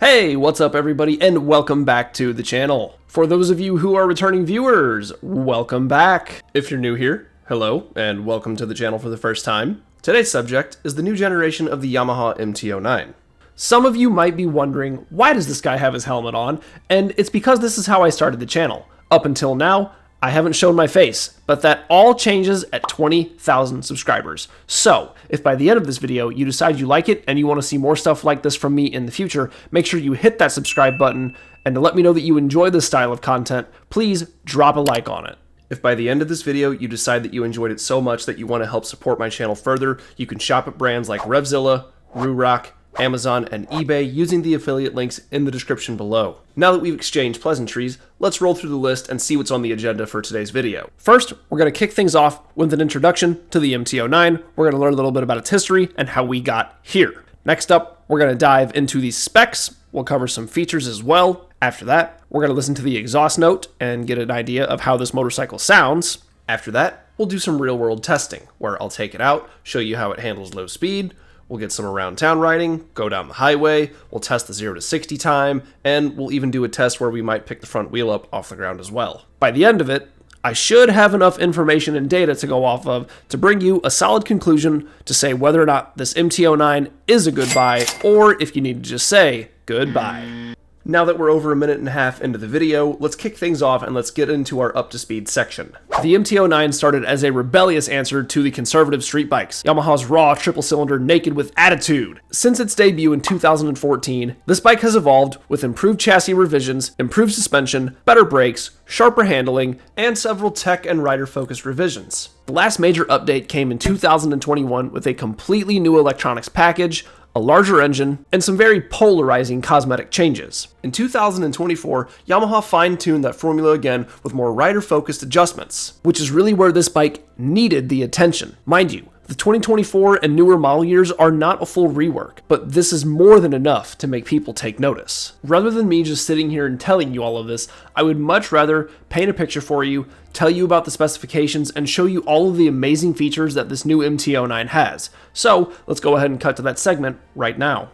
Hey, what's up everybody, and welcome back to the channel. For those of you who are returning viewers, welcome back. If you're new here, hello, and welcome to the channel for the first time. Today's subject is the new generation of the Yamaha MT-09. Some of you might be wondering, why does this guy have his helmet on? And it's because this is how I started the channel. Up until now, I haven't shown my face, but that all changes at 20,000 subscribers. So, if by the end of this video you decide you like it and you want to see more stuff like this from me in the future, make sure you hit that subscribe button, and to let me know that you enjoy this style of content, please drop a like on it. If by the end of this video you decide that you enjoyed it so much that you want to help support my channel further, you can shop at brands like Revzilla, Rock, Amazon, and eBay using the affiliate links in the description below. Now that we've exchanged pleasantries, let's roll through the list and see what's on the agenda for today's video. First, we're going to kick things off with an introduction to the MT-09. We're going to learn a little bit about its history and how we got here. Next up, we're going to dive into the specs. We'll cover some features as well. After that, we're going to listen to the exhaust note and get an idea of how this motorcycle sounds. After that, we'll do some real-world testing, where I'll take it out, show you how it handles low speed. We'll get some around town riding, go down the highway, we'll test the 0 to 60 time, and we'll even do a test where we might pick the front wheel up off the ground as well. By the end of it, I should have enough information and data to go off of to bring you a solid conclusion to say whether or not this MT-09 is a good buy, or if you need to just say goodbye. Now that we're over a minute and a half into the video, let's kick things off and let's get into our up-to-speed section. The MT-09 started as a rebellious answer to the conservative street bikes, Yamaha's raw triple-cylinder naked with attitude. Since its debut in 2014, this bike has evolved with improved chassis revisions, improved suspension, better brakes, sharper handling, and several tech and rider-focused revisions. The last major update came in 2021 with a completely new electronics package, a larger engine, and some very polarizing cosmetic changes. In 2024, Yamaha fine-tuned that formula again with more rider-focused adjustments, which is really where this bike needed the attention. Mind you, the 2024 and newer model years are not a full rework, but this is more than enough to make people take notice. Rather than me just sitting here and telling you all of this, I would much rather paint a picture for you, tell you about the specifications, and show you all of the amazing features that this new MT-09 has. So let's go ahead and cut to that segment right now.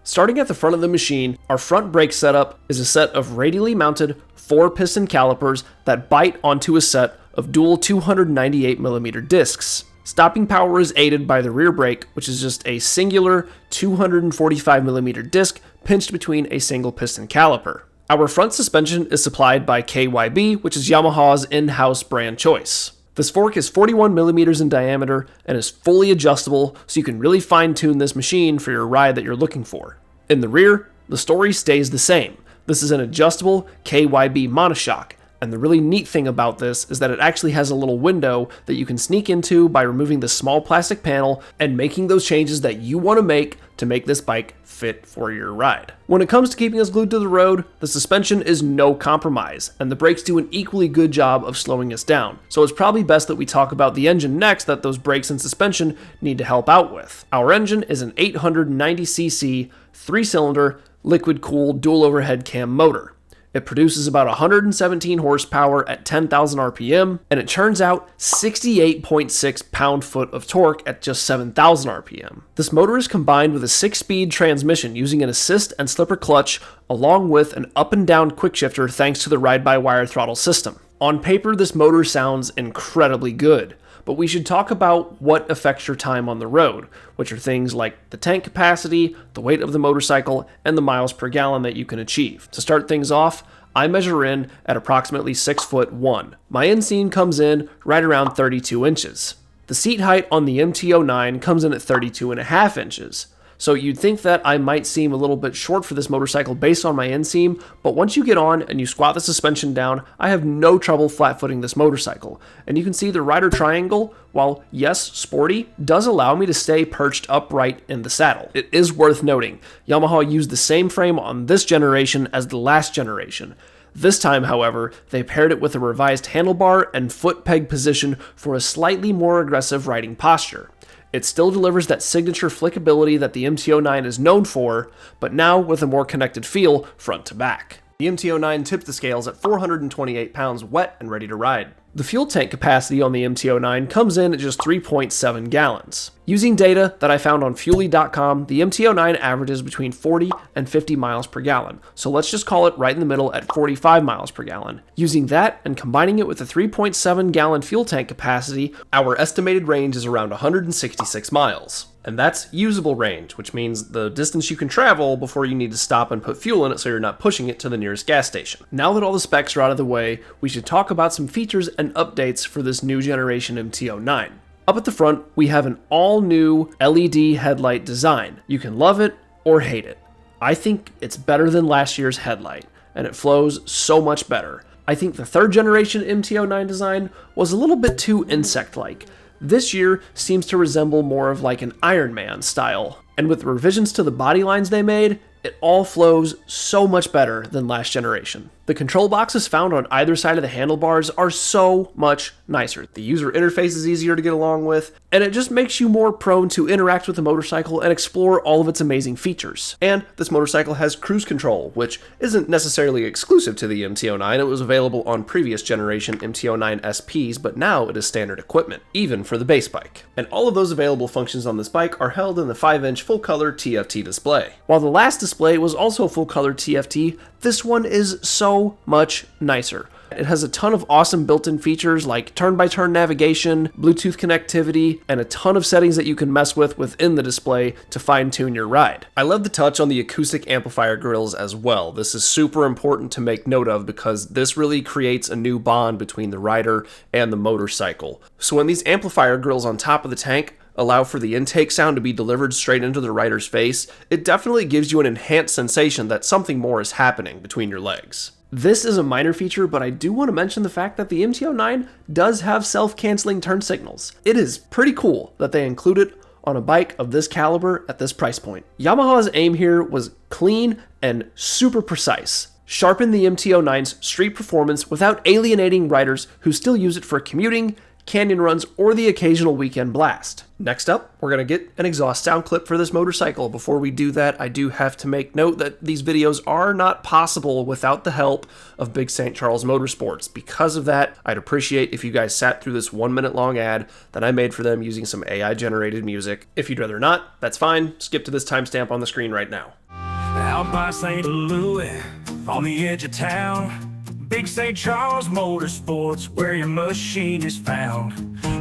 Starting at the front of the machine, our front brake setup is a set of radially mounted 4-piston calipers that bite onto a set of dual 298mm discs. Stopping power is aided by the rear brake, which is just a singular 245mm disc pinched between a single piston caliper. Our front suspension is supplied by KYB, which is Yamaha's in-house brand choice. This fork is 41mm in diameter and is fully adjustable, so you can really fine-tune this machine for your ride that you're looking for. In the rear, the story stays the same. This is an adjustable KYB monoshock. And the really neat thing about this is that it actually has a little window that you can sneak into by removing the small plastic panel and making those changes that you want to make this bike fit for your ride. When it comes to keeping us glued to the road, the suspension is no compromise, and the brakes do an equally good job of slowing us down. So it's probably best that we talk about the engine next that those brakes and suspension need to help out with. Our engine is an 890cc, 3-cylinder, liquid-cooled dual overhead cam motor. It produces about 117 horsepower at 10,000 RPM, and it churns out 68.6 pound-foot of torque at just 7,000 RPM. This motor is combined with a 6-speed transmission using an assist and slipper clutch, along with an up and down quick shifter thanks to the ride-by-wire throttle system. On paper, this motor sounds incredibly good, but we should talk about what affects your time on the road, which are things like the tank capacity, the weight of the motorcycle, and the miles per gallon that you can achieve. To start things off, I measure in at approximately 6'1". My inseam comes in right around 32 inches. The seat height on the MT-09 comes in at 32.5 inches. So you'd think that I might seem a little bit short for this motorcycle based on my inseam, but once you get on and you squat the suspension down, I have no trouble flat-footing this motorcycle. And you can see the rider triangle, while yes, sporty, does allow me to stay perched upright in the saddle. It is worth noting, Yamaha used the same frame on this generation as the last generation. This time, however, they paired it with a revised handlebar and foot peg position for a slightly more aggressive riding posture. It still delivers that signature flickability that the MT-09 is known for, but now with a more connected feel front to back. The MT-09 tipped the scales at 428 pounds wet and ready to ride. The fuel tank capacity on the MT-09 comes in at just 3.7 gallons. Using data that I found on Fuelie.com, the MT-09 averages between 40 and 50 miles per gallon, so let's just call it right in the middle at 45 miles per gallon. Using that and combining it with the 3.7 gallon fuel tank capacity, our estimated range is around 166 miles. And that's usable range, which means the distance you can travel before you need to stop and put fuel in it so you're not pushing it to the nearest gas station. Now that all the specs are out of the way, we should talk about some features and updates for this new generation MT-09. Up at the front, we have an all-new LED headlight design. You can love it or hate it. I think it's better than last year's headlight, and it flows so much better. I think the third generation MT-09 design was a little bit too insect-like. This year seems to resemble more of like an Iron Man style, and with the revisions to the body lines they made, it all flows so much better than last generation. The control boxes found on either side of the handlebars are so much nicer. The user interface is easier to get along with, and it just makes you more prone to interact with the motorcycle and explore all of its amazing features. And this motorcycle has cruise control, which isn't necessarily exclusive to the MT-09. It was available on previous generation MT-09 SPs, but now it is standard equipment, even for the base bike. And all of those available functions on this bike are held in the 5-inch full-color TFT display. While the last display was also full-color TFT, this one is so much nicer. It has a ton of awesome built-in features like turn-by-turn navigation, Bluetooth connectivity, and a ton of settings that you can mess with within the display to fine-tune your ride. I love the touch on the acoustic amplifier grills as well. This is super important to make note of because this really creates a new bond between the rider and the motorcycle. So when these amplifier grills on top of the tank allow for the intake sound to be delivered straight into the rider's face, it definitely gives you an enhanced sensation that something more is happening between your legs. This is a minor feature, but I do want to mention the fact that the MT-09 does have self-canceling turn signals. It is pretty cool that they include it on a bike of this caliber at this price point. Yamaha's aim here was clean and super precise. Sharpen the MT-09's street performance without alienating riders who still use it for commuting, canyon runs, or the occasional weekend blast. Next up, we're going to get an exhaust sound clip for this motorcycle. Before we do that, I do have to make note that these videos are not possible without the help of Big St. Charles Motorsports. Because of that, I'd appreciate if you guys sat through this 1-minute long ad that I made for them using some AI generated music. If you'd rather not, that's fine. Skip to this timestamp on the screen right now. Out by St. Louis, on the edge of town, Big St. Charles Motorsports, where your machine is found.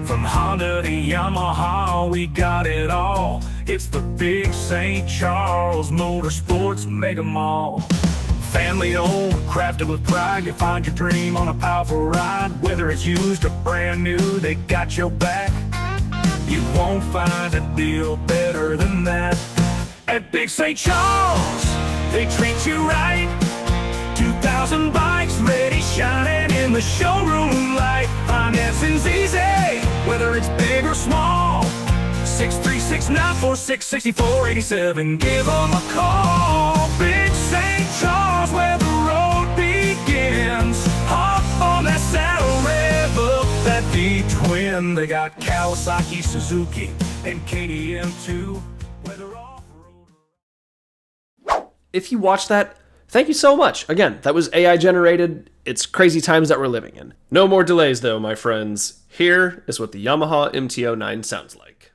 From Honda to Yamaha, we got it all. It's the Big St. Charles Motorsports Mega Mall. Family owned, crafted with pride. You find your dream on a powerful ride. Whether it's used or brand new, they got your back. You won't find a deal better than that. At Big St. Charles, they treat you right. 2,000 bikes ready, shining in the showroom light. Financing's easy, whether it's big or small. 636-946-6487. Give them a call. Big St. Charles, where the road begins. Hop on that saddle, rev up that V-twin. They got Kawasaki, Suzuki, and KTM too. Whether off-road. If you watched that, thank you so much. Again, that was AI generated. It's crazy times that we're living in. No more delays though, my friends. Here is what the Yamaha MT-09 sounds like.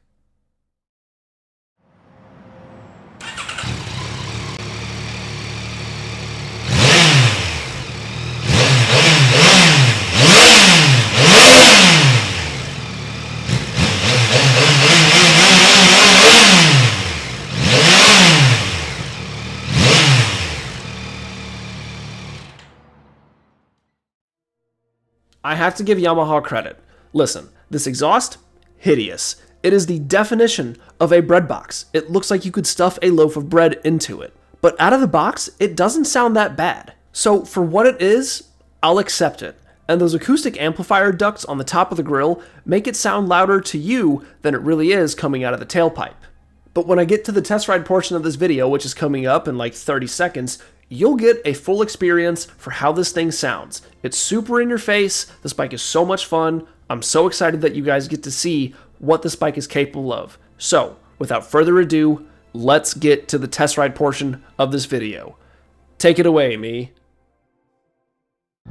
I have to give Yamaha credit. Listen, this exhaust, hideous. It is the definition of a bread box. It looks like you could stuff a loaf of bread into it. But out of the box, it doesn't sound that bad. So for what it is, I'll accept it. And those acoustic amplifier ducts on the top of the grille make it sound louder to you than it really is coming out of the tailpipe. But when I get to the test ride portion of this video, which is coming up in like 30 seconds, you'll get a full experience for how this thing sounds. It's super in your face. This bike is so much fun. I'm so excited that you guys get to see what this bike is capable of. So, without further ado, let's get to the test ride portion of this video. Take it away, me.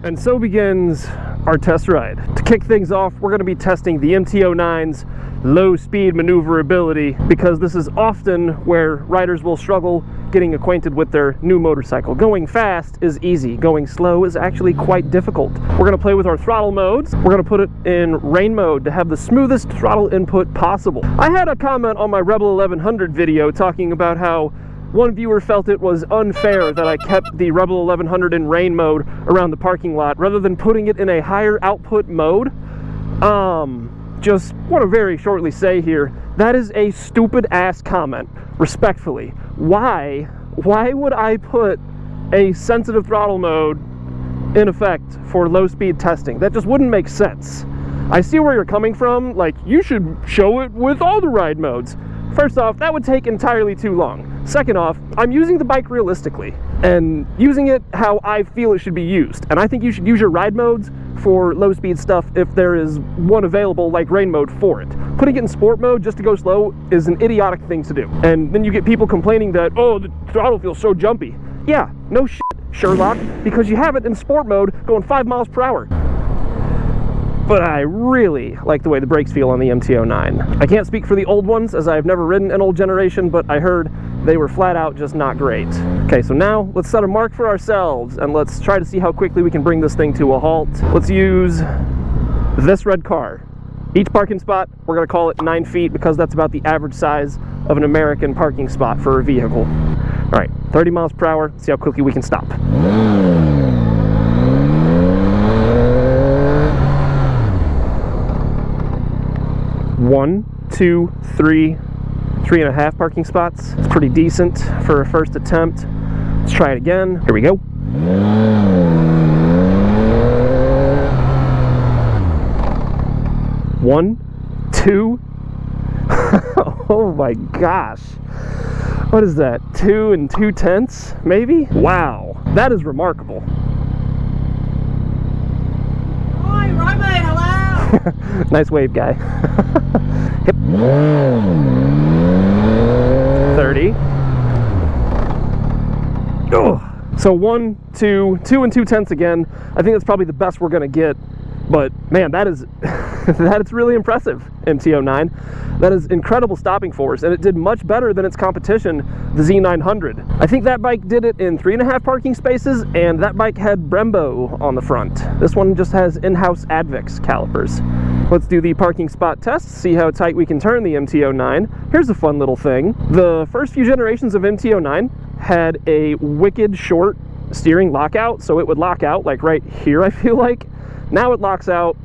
And so begins our test ride. To kick things off, we're going to be testing the MT-09's low speed maneuverability, because this is often where riders will struggle getting acquainted with their new motorcycle. Going fast is easy, going slow is actually quite difficult. We're going to play with our throttle modes. We're going to put it in rain mode to have the smoothest throttle input possible. I had a comment on my Rebel 1100 video talking about how one viewer felt it was unfair that I kept the Rebel 1100 in rain mode around the parking lot rather than putting it in a higher output mode. Just want to very shortly say here, that is a stupid ass comment, respectfully. Why would I put a sensitive throttle mode in effect for low speed testing? That just wouldn't make sense. I see where you're coming from, like you should show it with all the ride modes. First off, that would take entirely too long. Second off, I'm using the bike realistically and using it how I feel it should be used. And I think you should use your ride modes for low speed stuff if there is one available like rain mode for it. Putting it in sport mode just to go slow is an idiotic thing to do. And then you get people complaining that, oh, the throttle feels so jumpy. Yeah, no shit, Sherlock, because you have it in sport mode going 5 miles per hour. But I really like the way the brakes feel on the MT-09. I can't speak for the old ones, as I've never ridden an old generation, but I heard they were flat out just not great. Okay, so now let's set a mark for ourselves, and let's try to see how quickly we can bring this thing to a halt. Let's use this red car. Each parking spot, we're gonna call it 9 feet, because that's about the average size of an American parking spot for a vehicle. All right, 30 miles per hour, see how quickly we can stop. 1, 2, 3, 3.5 parking spots. It's pretty decent for a first attempt. Let's try it again. Here we go. 1, 2. Oh my gosh. What is that? 2 2/10, maybe? Wow, that is remarkable. Hi, right mate, hello! Nice wave, guy. 30. Oh. So 1, 2, 2 2/10 again. I think that's probably the best we're gonna get. But man, that is that's really impressive, MT-09. That is incredible stopping force, and it did much better than its competition, the Z900. I think that bike did it in 3.5 parking spaces, and that bike had Brembo on the front. This one just has in-house Advix calipers. Let's do the parking spot test, see how tight we can turn the MT-09. Here's a fun little thing. The first few generations of MT-09 had a wicked short steering lockout, so it would lock out like right here, I feel like. Now it locks out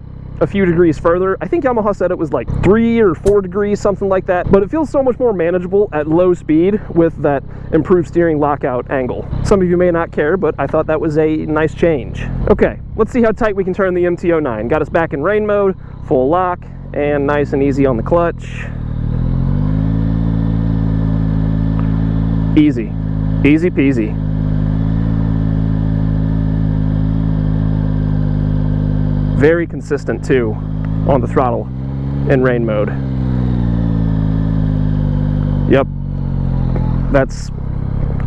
a few degrees further. I think Yamaha said it was like 3 or 4 degrees, something like that, but it feels so much more manageable at low speed with that improved steering lockout angle. Some of you may not care, but I thought that was a nice change. Okay, let's see how tight we can turn the MT-09. Got us back in rain mode, full lock, and nice and easy on the clutch. Easy, easy peasy. Very consistent too on the throttle in rain mode. Yep, that's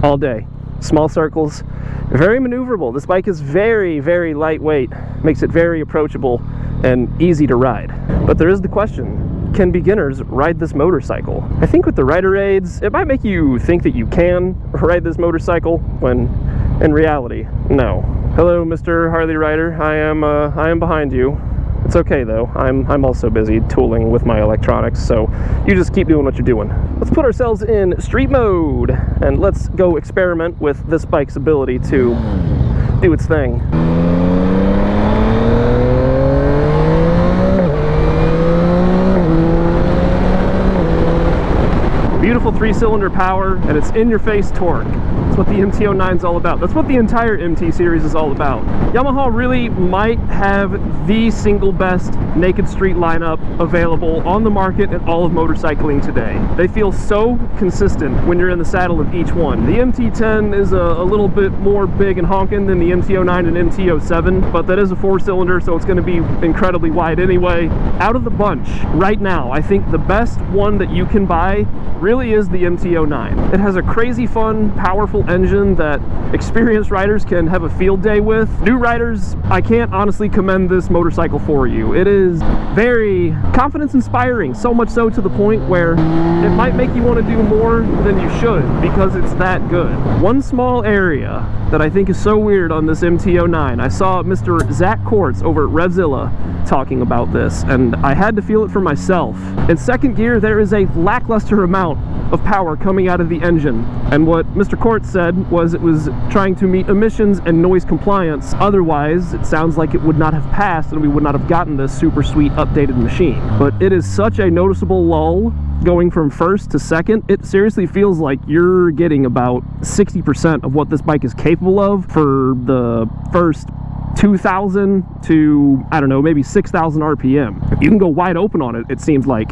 all day. Small circles, very maneuverable. This bike is very, very lightweight, makes it very approachable and easy to ride. But there is the question, can beginners ride this motorcycle? I think with the rider aids, it might make you think that you can ride this motorcycle when in reality, no. Hello, Mr. Harley Rider. I am behind you. It's okay though. I'm also busy tooling with my electronics, so you just keep doing what you're doing. Let's put ourselves in street mode and let's go experiment with this bike's ability to do its thing. Beautiful 3-cylinder power, and it's in-your-face torque. That's what the MT-09 is all about. That's what the entire MT series is all about. Yamaha really might have the single best naked street lineup available on the market in all of motorcycling today. They feel so consistent when you're in the saddle of each one. The MT-10 is a little bit more big and honking than the MT-09 and MT-07, but that is a 4-cylinder, so it's going to be incredibly wide anyway. Out of the bunch, right now, I think the best one that you can buy really is the MT-09. It has a crazy fun, powerful engine that experienced riders can have a field day with. New riders, I can't honestly commend this motorcycle for you. It is very confidence inspiring, so much so to the point where it might make you want to do more than you should because it's that good. One small area that I think is so weird on this MT-09, I saw Mr. Zach Kortz over at Revzilla talking about this, and I had to feel it for myself. In second gear, there is a lackluster amount of power coming out of the engine, and what Mr. Kortz said was it was trying to meet emissions and noise compliance. Otherwise, it sounds like it would not have passed and we would not have gotten this super sweet updated machine. But it is such a noticeable lull going from first to second. It seriously feels like you're getting about 60% of what this bike is capable of for the first 2,000 to, I don't know, maybe 6,000 RPM. You can go wide open on it, it seems like,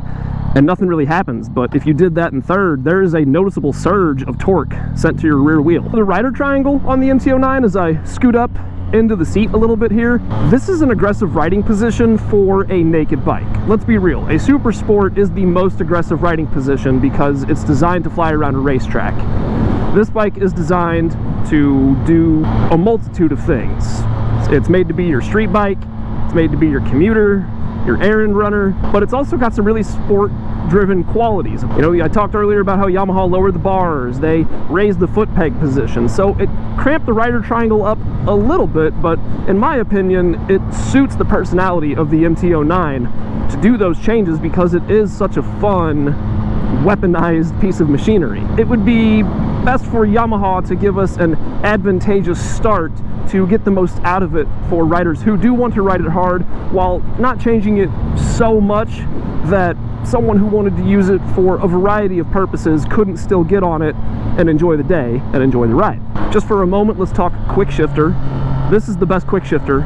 and nothing really happens. But if you did that in third, there is a noticeable surge of torque sent to your rear wheel. The rider triangle on the MT-09, as I scoot up into the seat a little bit here, this is an aggressive riding position for a naked bike. Let's be real, a super sport is the most aggressive riding position because it's designed to fly around a racetrack. This bike is designed to do a multitude of things. It's made to be your street bike, it's made to be your commuter, your errand runner, but it's also got some really sport-driven qualities. You know, I talked earlier about how Yamaha lowered the bars, they raised the foot peg position, so it cramped the rider triangle up a little bit, but in my opinion, it suits the personality of the MT-09 to do those changes because it is such a fun, weaponized piece of machinery. It would be best for Yamaha to give us an advantageous start to get the most out of it for riders who do want to ride it hard while not changing it so much that someone who wanted to use it for a variety of purposes couldn't still get on it and enjoy the day and enjoy the ride. Just for a moment, let's talk quick shifter. This is the best quick shifter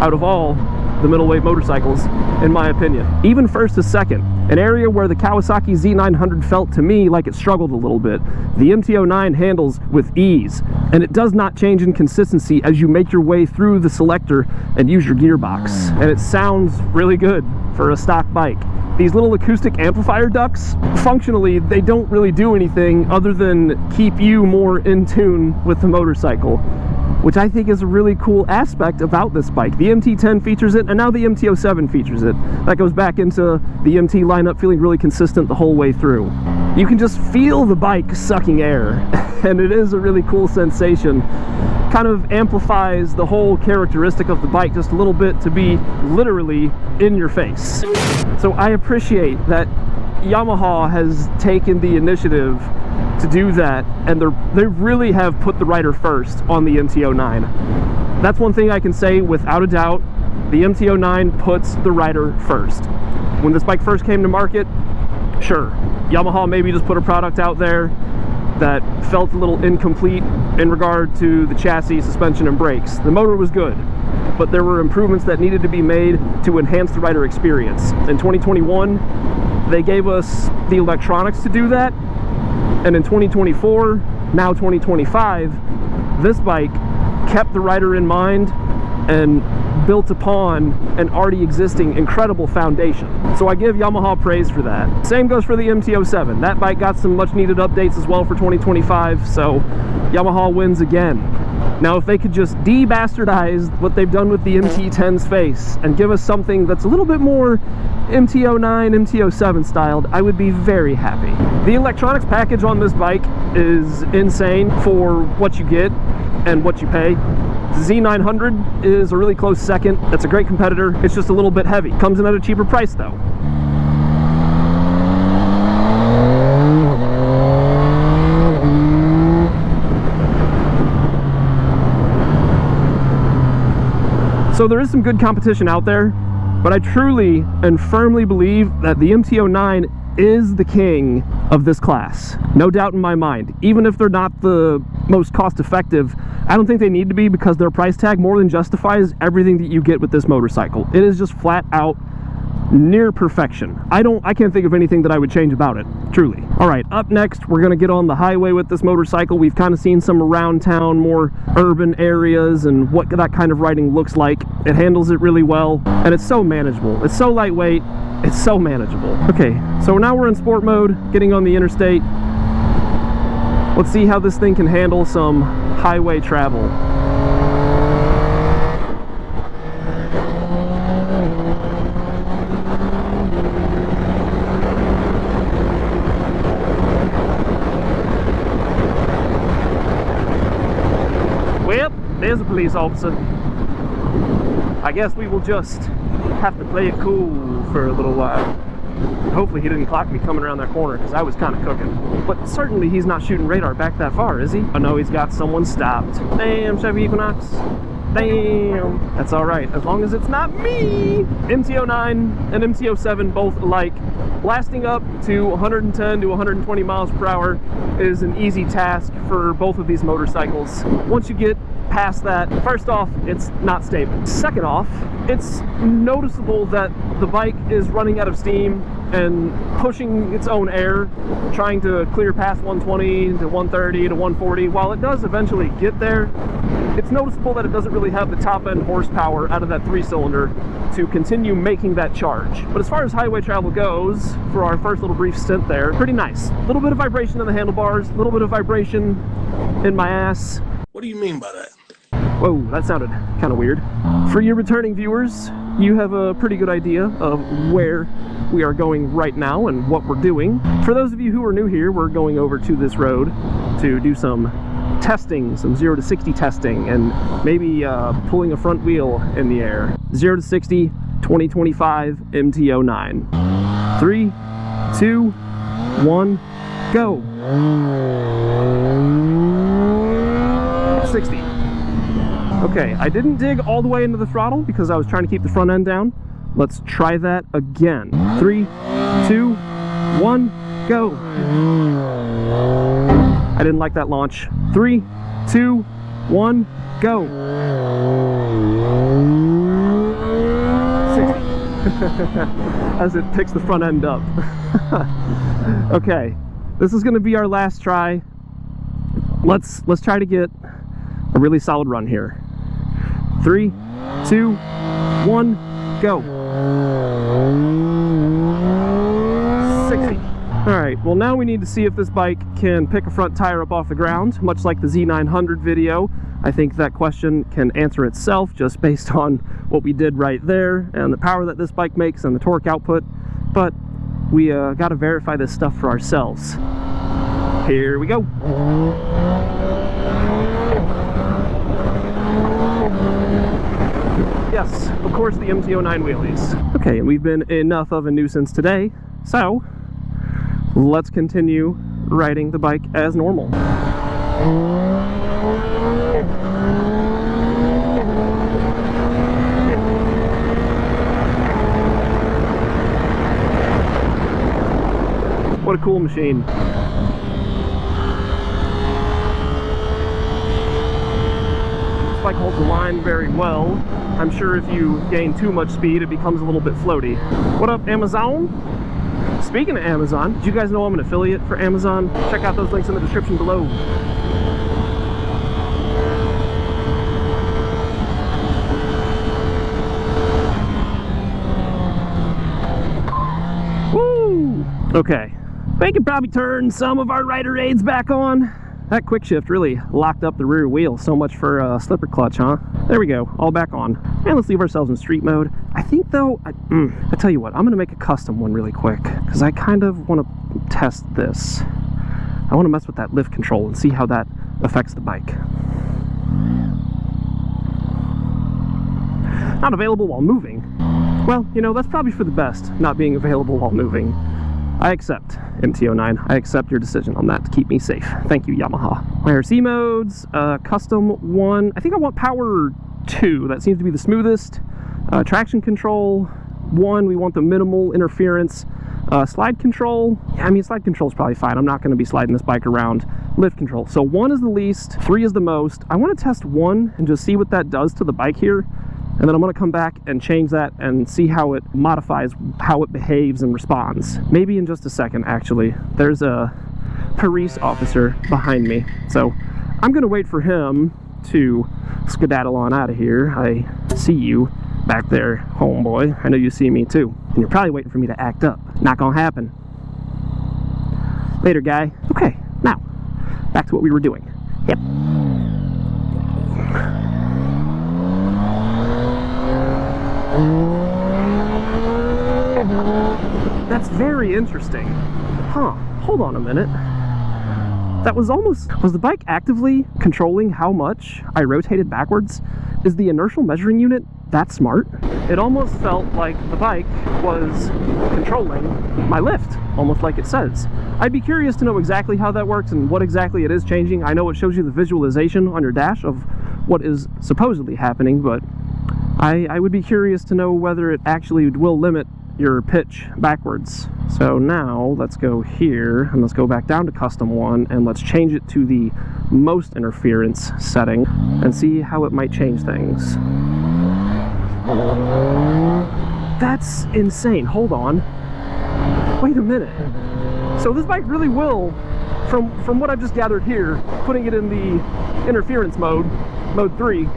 out of all the middleweight motorcycles, in my opinion. Even first to second, an area where the Kawasaki Z900 felt to me like it struggled a little bit, the MT-09 handles with ease, and it does not change in consistency as you make your way through the selector and use your gearbox. And it sounds really good for a stock bike. These little acoustic amplifier ducts, functionally, they don't really do anything other than keep you more in tune with the motorcycle, which I think is a really cool aspect about this bike. The MT-10 features it, and now the MT-07 features it. That goes back into the MT lineup feeling really consistent the whole way through. You can just feel the bike sucking air, and it is a really cool sensation. Kind of amplifies the whole characteristic of the bike just a little bit to be literally in your face. So I appreciate that Yamaha has taken the initiative to do that, and they really have put the rider first on the MT-09. That's one thing I can say without a doubt. The MT-09 puts the rider first. When this bike first came to market, sure, Yamaha maybe just put a product out there that felt a little incomplete in regard to the chassis, suspension, and brakes. The motor was good, but there were improvements that needed to be made to enhance the rider experience. In 2021, they gave us the electronics to do that, and in 2024, now 2025, this bike kept the rider in mind and built upon an already existing incredible foundation. So I give Yamaha praise for that. Same goes for the MT-07. That bike got some much needed updates as well for 2025, so Yamaha wins again. Now, if they could just de-bastardize what they've done with the MT-10's face and give us something that's a little bit more MT-09, MT-07 styled, I would be very happy. The electronics package on this bike is insane for what you get and what you pay. The Z900 is a really close second. It's a great competitor. It's just a little bit heavy. Comes in at a cheaper price though. So there is some good competition out there, but I truly and firmly believe that the MT-09 is the king of this class. No doubt in my mind. Even if they're not the most cost effective, I don't think they need to be, because their price tag more than justifies everything that you get with this motorcycle. It is just flat out near perfection. I can't think of anything that I would change about it, truly. All right, up next, we're gonna get on the highway with this motorcycle. We've kind of seen some around town, more urban areas, and what that kind of riding looks like. It handles it really well, and it's so manageable. It's so lightweight, it's so manageable. Okay, so now we're in sport mode, getting on the interstate. Let's see how this thing can handle some highway travel. Well, there's a police officer. I guess we will just have to play it cool for a little while. Hopefully he didn't clock me coming around that corner, because I was kind of cooking. But certainly he's not shooting radar back that far, is he? Oh no, he's got someone stopped. Damn, Chevy Equinox. Damn. That's alright, as long as it's not me. MT-09 and MT-07 both alike. Blasting up to 110 to 120 miles per hour is an easy task for both of these motorcycles. Once you get past that, first off, it's not stable. Second off, it's noticeable that the bike is running out of steam and pushing its own air, trying to clear past 120 to 130 to 140. While it does eventually get there, it's noticeable that it doesn't really have the top end horsepower out of that 3-cylinder to continue making that charge. But as far as highway travel goes, for our first little brief stint there, pretty nice. A little bit of vibration in the handlebars, a little bit of vibration in my ass. What do you mean by that? Whoa, that sounded kind of weird. For your returning viewers, you have a pretty good idea of where we are going right now and what we're doing. For those of you who are new here, we're going over to this road to do some testing, some 0 to 60 testing, and maybe pulling a front wheel in the air. 0 to 60, 2025 MT-09. 3, 2, 1, go. 60. Okay, I didn't dig all the way into the throttle because I was trying to keep the front end down. Let's try that again. 3, 2, 1, go. I didn't like that launch. 3, 2, 1, go. 60. As it picks the front end up. Okay, this is going to be our last try. Let's try to get a really solid run here. 3, 2, 1, go. 60. Alright, well now we need to see if this bike can pick a front tire up off the ground, much like the Z900 video. I think that question can answer itself just based on what we did right there and the power that this bike makes and the torque output, but we got to verify this stuff for ourselves. Here we go. Yes, of course, the MT-09 wheelies. Okay, and we've been enough of a nuisance today, so let's continue riding the bike as normal. What a cool machine. This bike holds the line very well. I'm sure if you gain too much speed, it becomes a little bit floaty. What up, Amazon? Speaking of Amazon, did you guys know I'm an affiliate for Amazon? Check out those links in the description below. Woo! Okay, we can probably turn some of our rider aids back on. That quick shift really locked up the rear wheel. So much for slipper clutch, huh? There we go, all back on. And let's leave ourselves in street mode. I think though, I tell you what, I'm gonna make a custom one really quick because I kind of want to test this. I want to mess with that lift control and see how that affects the bike. Not available while moving. Well, you know, that's probably for the best, not being available while moving. I accept, MT-09. I accept your decision on that to keep me safe. Thank you, Yamaha. My RC modes, custom 1. I think I want power 2. That seems to be the smoothest. Traction control 1. We want the minimal interference. Slide control. Yeah, I mean, slide control is probably fine. I'm not going to be sliding this bike around. Lift control. So 1 is the least, 3 is the most. I want to test 1 and just see what that does to the bike here. And then I'm going to come back and change that and see how it modifies, how it behaves and responds. Maybe in just a second, actually. There's a police officer behind me. So I'm going to wait for him to skedaddle on out of here. I see you back there, homeboy. I know you see me too. And you're probably waiting for me to act up. Not going to happen. Later, guy. Okay, now, back to what we were doing. Yep. That's very interesting. Huh, hold on a minute. That was the bike actively controlling how much I rotated backwards? Is the inertial measuring unit that smart? It almost felt like the bike was controlling my lift, almost like it says. I'd be curious to know exactly how that works and what exactly it is changing. I know it shows you the visualization on your dash of what is supposedly happening, but I would be curious to know whether it actually will limit your pitch backwards. So now let's go here and let's go back down to custom 1 and let's change it to the most interference setting and see how it might change things. That's insane. Hold on. Wait a minute. So this bike really will, from what I've just gathered here, putting it in the interference mode 3,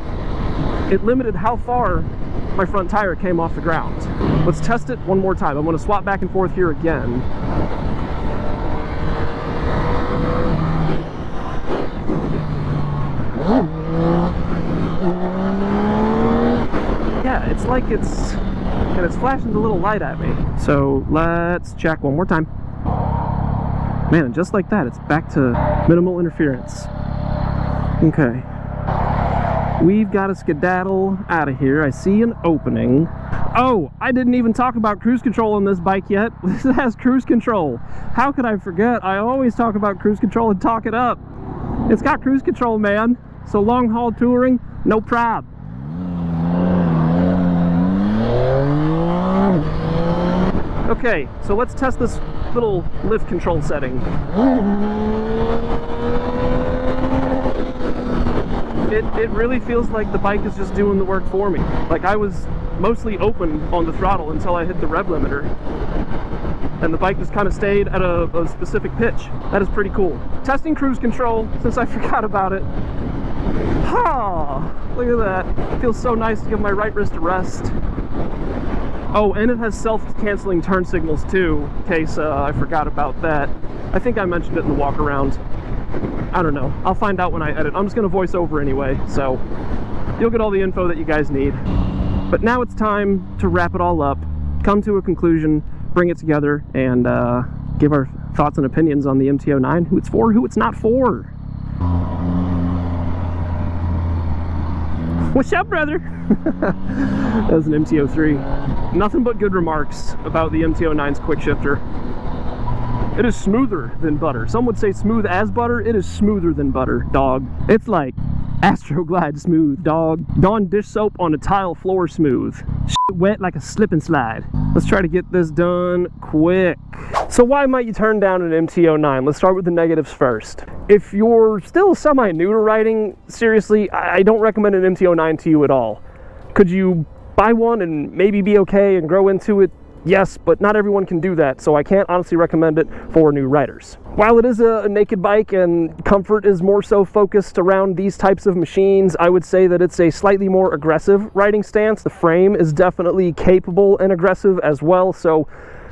it limited how far my front tire came off the ground. Let's test it one more time. I'm going to swap back and forth here again. Yeah, it's like it's flashing the little light at me. So let's check one more time. Man, and just like that, it's back to minimal interference. Okay. We've got to skedaddle out of here. I see an opening. Oh, I didn't even talk about cruise control on this bike yet. This has cruise control. How could I forget? I always talk about cruise control and talk it up. It's got cruise control, man. So long haul touring, no prob. Okay, so let's test this little lift control setting. It really feels like the bike is just doing the work for me. Like I was mostly open on the throttle until I hit the rev limiter. And the bike just kind of stayed at a specific pitch. That is pretty cool. Testing cruise control, since I forgot about it. Ha! Look at that. It feels so nice to give my right wrist a rest. Oh, and it has self-canceling turn signals too, in case I forgot about that. I think I mentioned it in the walk around. I don't know. I'll find out when I edit. I'm just going to voice over anyway, so you'll get all the info that you guys need. But now it's time to wrap it all up, come to a conclusion, bring it together, and give our thoughts and opinions on the MT-09, who it's for, who it's not for. What's up, brother? That was an MT-03. Nothing but good remarks about the MT-09's quick shifter. It is smoother than butter. Some would say smooth as butter. It is smoother than butter, dog. It's like Astroglide smooth, dog. Dawn dish soap on a tile floor smooth. Shit wet like a slip and slide. Let's try to get this done quick. So why might you turn down an MT-09? Let's start with the negatives first. If you're still semi-new to riding, seriously, I don't recommend an MT-09 to you at all. Could you buy one and maybe be okay and grow into it? Yes, but not everyone can do that, so I can't honestly recommend it for new riders. While it is a naked bike and comfort is more so focused around these types of machines, I would say that it's a slightly more aggressive riding stance. The frame is definitely capable and aggressive as well, so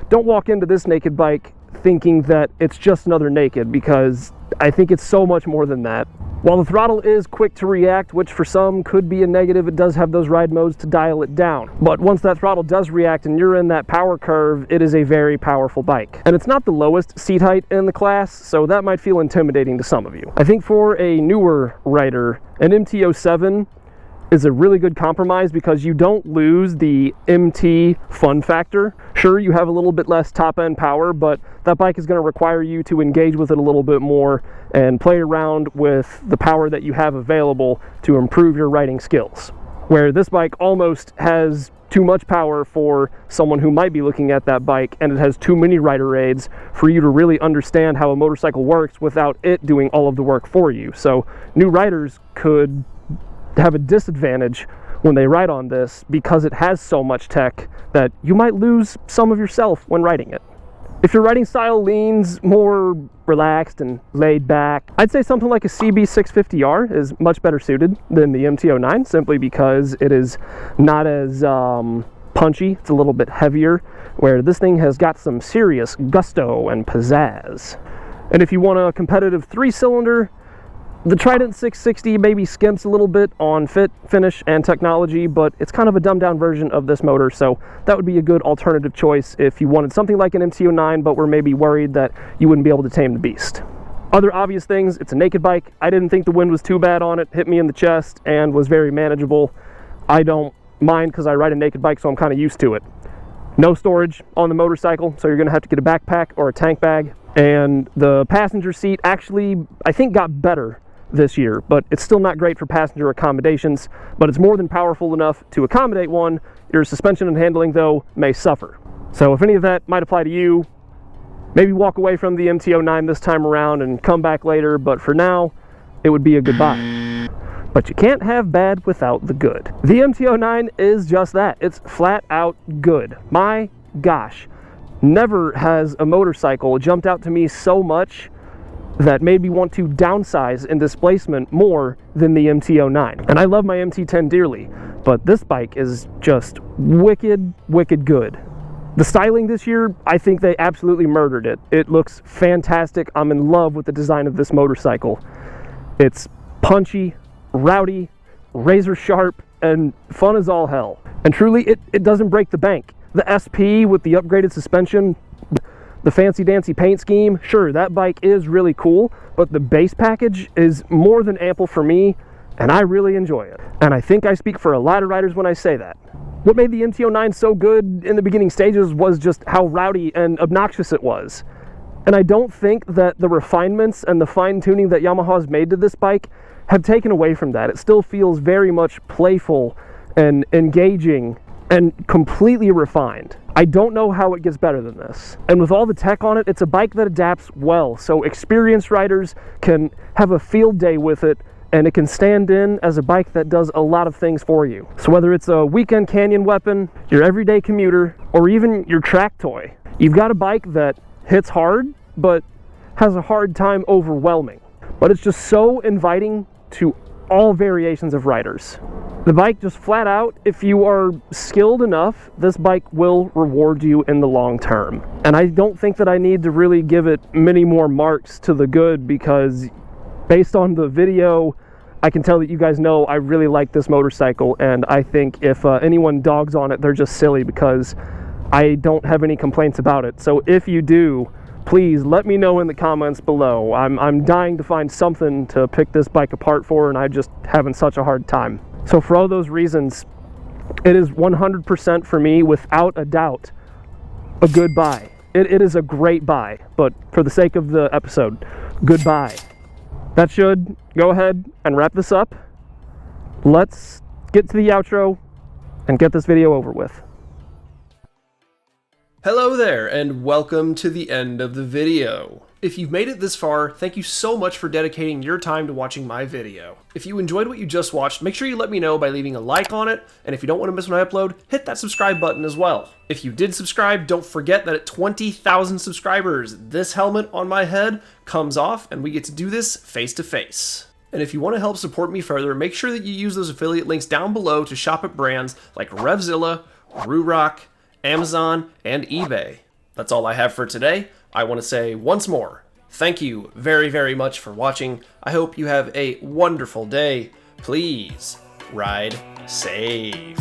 don't walk into this naked bike thinking that it's just another naked, because I think it's so much more than that. While the throttle is quick to react, which for some could be a negative, it does have those ride modes to dial it down. But once that throttle does react and you're in that power curve, it is a very powerful bike. And it's not the lowest seat height in the class, so that might feel intimidating to some of you. I think for a newer rider, an MT-07 is a really good compromise because you don't lose the MT fun factor. Sure, you have a little bit less top end power, but that bike is going to require you to engage with it a little bit more and play around with the power that you have available to improve your riding skills. Where this bike almost has too much power for someone who might be looking at that bike, and it has too many rider aids for you to really understand how a motorcycle works without it doing all of the work for you. So new riders could have a disadvantage when they ride on this because it has so much tech that you might lose some of yourself when riding it. If your riding style leans more relaxed and laid back, I'd say something like a CB650R is much better suited than the MT-09, simply because it is not as punchy. It's a little bit heavier, where this thing has got some serious gusto and pizzazz. And if you want a competitive 3-cylinder, The Trident 660 maybe skimps a little bit on fit, finish, and technology, but it's kind of a dumbed down version of this motor, so that would be a good alternative choice if you wanted something like an MT-09, but were maybe worried that you wouldn't be able to tame the beast. Other obvious things, it's a naked bike. I didn't think the wind was too bad on it, hit me in the chest, and was very manageable. I don't mind because I ride a naked bike, so I'm kind of used to it. No storage on the motorcycle, so you're going to have to get a backpack or a tank bag. And the passenger seat actually, I think, got better this year, but it's still not great for passenger accommodations, but it's more than powerful enough to accommodate one. Your suspension and handling, though, may suffer. So if any of that might apply to you, maybe walk away from the MT-09 this time around and come back later, but for now, it would be a goodbye. But you can't have bad without the good. The MT-09 is just that. It's flat out good. My gosh, never has a motorcycle jumped out to me so much that made me want to downsize in displacement more than the MT-09. And I love my MT-10 dearly, but this bike is just wicked, wicked good. The styling this year, I think they absolutely murdered it. It looks fantastic. I'm in love with the design of this motorcycle. It's punchy, rowdy, razor sharp, and fun as all hell. And truly, it doesn't break the bank. The SP with the upgraded suspension, the fancy dancy paint scheme, sure, that bike is really cool, but the base package is more than ample for me, and I really enjoy it. And I think I speak for a lot of riders when I say that. What made the MT-09 so good in the beginning stages was just how rowdy and obnoxious it was. And I don't think that the refinements and the fine-tuning that Yamaha's made to this bike have taken away from that. It still feels very much playful and engaging and completely refined. I don't know how it gets better than this. And with all the tech on it, it's a bike that adapts well, so experienced riders can have a field day with it, and it can stand in as a bike that does a lot of things for you. So whether it's a weekend canyon weapon, your everyday commuter, or even your track toy, you've got a bike that hits hard, but has a hard time overwhelming. But it's just so inviting to all variations of riders. The bike just flat out, if you are skilled enough, this bike will reward you in the long term. And I don't think that I need to really give it many more marks to the good, because based on the video, I can tell that you guys know I really like this motorcycle, and I think if anyone dogs on it, they're just silly, because I don't have any complaints about it. So if you do, please let me know in the comments below. I'm dying to find something to pick this bike apart for, and I'm just having such a hard time. So for all those reasons, it is 100% for me, without a doubt, a good buy. It is a great buy, but for the sake of the episode, goodbye. That should go ahead and wrap this up. Let's get to the outro and get this video over with. Hello there, and welcome to the end of the video. If you've made it this far, thank you so much for dedicating your time to watching my video. If you enjoyed what you just watched, make sure you let me know by leaving a like on it, and if you don't want to miss when I upload, hit that subscribe button as well. If you did subscribe, don't forget that at 20,000 subscribers, this helmet on my head comes off, and we get to do this face to face. And if you want to help support me further, make sure that you use those affiliate links down below to shop at brands like Revzilla, Rurock, Amazon, and eBay. That's all I have for today. I want to say once more, thank you very, very much for watching. I hope you have a wonderful day. Please ride safe.